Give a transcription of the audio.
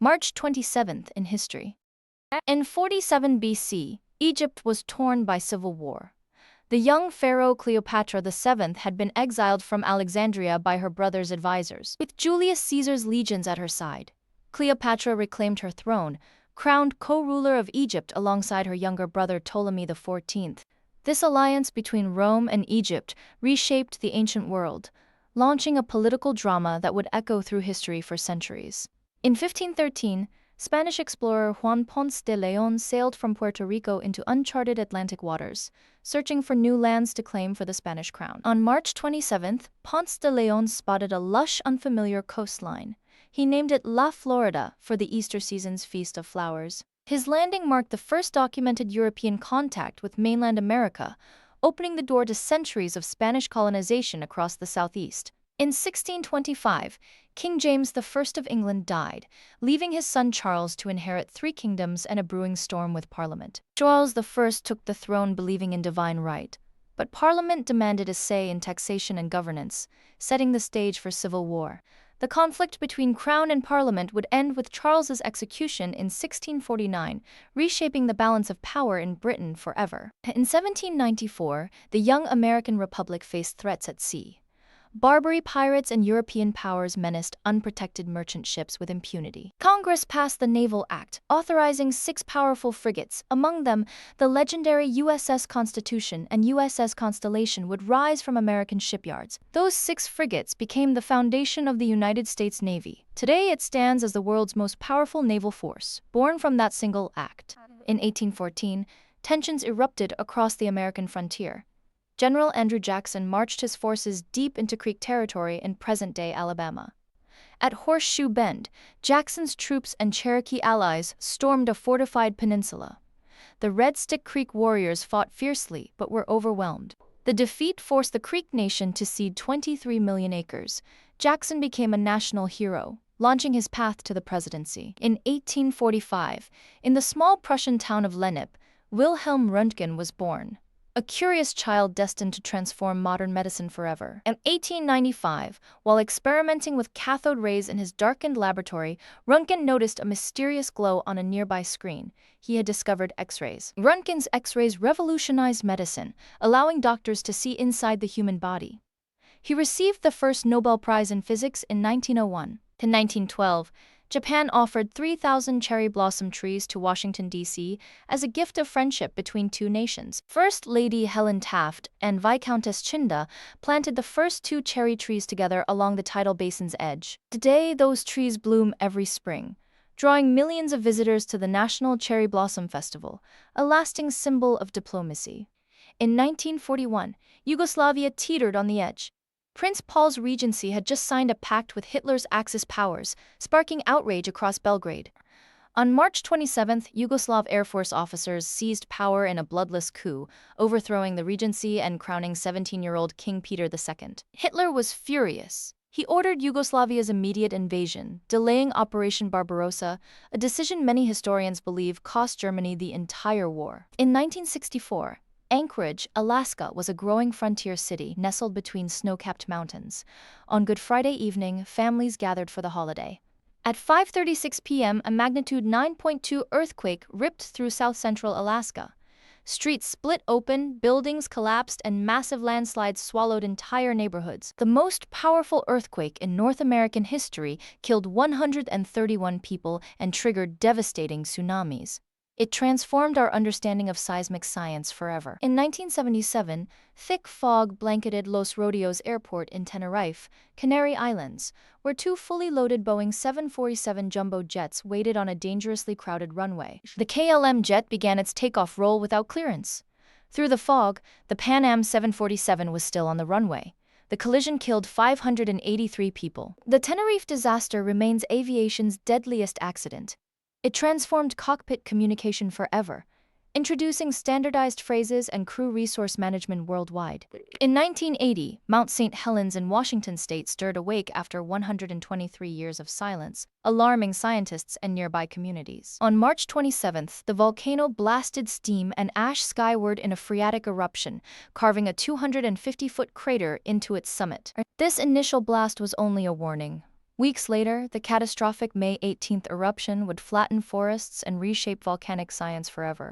March 27th in history. In 47 BC, Egypt was torn by civil war. The young pharaoh Cleopatra VII had been exiled from Alexandria by her brother's advisors. With Julius Caesar's legions at her side, Cleopatra reclaimed her throne, crowned co-ruler of Egypt alongside her younger brother Ptolemy XIV. This alliance between Rome and Egypt reshaped the ancient world, launching a political drama that would echo through history for centuries. In 1513, Spanish explorer Juan Ponce de León sailed from Puerto Rico into uncharted Atlantic waters, searching for new lands to claim for the Spanish crown. On March 27th, Ponce de León spotted a lush, unfamiliar coastline. He named it La Florida for the Easter season's Feast of Flowers. His landing marked the first documented European contact with mainland America, opening the door to centuries of Spanish colonization across the southeast. In 1625, King James I of England died, leaving his son Charles to inherit 3 kingdoms and a brewing storm with Parliament. Charles I took the throne believing in divine right, but Parliament demanded a say in taxation and governance, setting the stage for civil war. The conflict between Crown and Parliament would end with Charles's execution in 1649, reshaping the balance of power in Britain forever. In 1794, the young American Republic faced threats at sea. Barbary pirates and European powers menaced unprotected merchant ships with impunity. Congress passed the Naval Act, authorizing 6 powerful frigates. Among them, the legendary USS Constitution and USS Constellation would rise from American shipyards. Those 6 frigates became the foundation of the United States Navy. Today it stands as the world's most powerful naval force, born from that single act. In 1814, tensions erupted across the American frontier. General Andrew Jackson marched his forces deep into Creek territory in present-day Alabama. At Horseshoe Bend, Jackson's troops and Cherokee allies stormed a fortified peninsula. The Red Stick Creek warriors fought fiercely but were overwhelmed. The defeat forced the Creek Nation to cede 23 million acres. Jackson became a national hero, launching his path to the presidency. In 1845, in the small Prussian town of Lennep, Wilhelm Röntgen was born, a curious child destined to transform modern medicine forever. In 1895, while experimenting with cathode rays in his darkened laboratory, Röntgen noticed a mysterious glow on a nearby screen. He had discovered X-rays. Röntgen's X-rays revolutionized medicine, allowing doctors to see inside the human body. He received the first Nobel Prize in Physics in 1901. In 1912, Japan offered 3,000 cherry blossom trees to Washington, D.C. as a gift of friendship between 2 nations. First Lady Helen Taft and Viscountess Chinda planted the first 2 cherry trees together along the tidal basin's edge. Today, those trees bloom every spring, drawing millions of visitors to the National Cherry Blossom Festival, a lasting symbol of diplomacy. In 1941, Yugoslavia teetered on the edge. Prince Paul's regency had just signed a pact with Hitler's Axis powers, sparking outrage across Belgrade. On March 27th, Yugoslav Air Force officers seized power in a bloodless coup, overthrowing the regency and crowning 17-year-old King Peter II. Hitler was furious. He ordered Yugoslavia's immediate invasion, delaying Operation Barbarossa, a decision many historians believe cost Germany the entire war. In 1964, Anchorage, Alaska was a growing frontier city nestled between snow-capped mountains. On Good Friday evening, families gathered for the holiday. At 5:36 p.m., a magnitude 9.2 earthquake ripped through south-central Alaska. Streets split open, buildings collapsed, and massive landslides swallowed entire neighborhoods. The most powerful earthquake in North American history killed 131 people and triggered devastating tsunamis. It transformed our understanding of seismic science forever. In 1977, thick fog blanketed Los Rodeos Airport in Tenerife, Canary Islands, where 2 fully loaded Boeing 747 jumbo jets waited on a dangerously crowded runway. The KLM jet began its takeoff roll without clearance. Through the fog, the Pan Am 747 was still on the runway. The collision killed 583 people. The Tenerife disaster remains aviation's deadliest accident. It transformed cockpit communication forever, introducing standardized phrases and crew resource management worldwide. In 1980, Mount St. Helens in Washington state stirred awake after 123 years of silence, alarming scientists and nearby communities. On March 27th, the volcano blasted steam and ash skyward in a phreatic eruption, carving a 250-foot crater into its summit. This initial blast was only a warning. Weeks later, the catastrophic May 18 eruption would flatten forests and reshape volcanic science forever.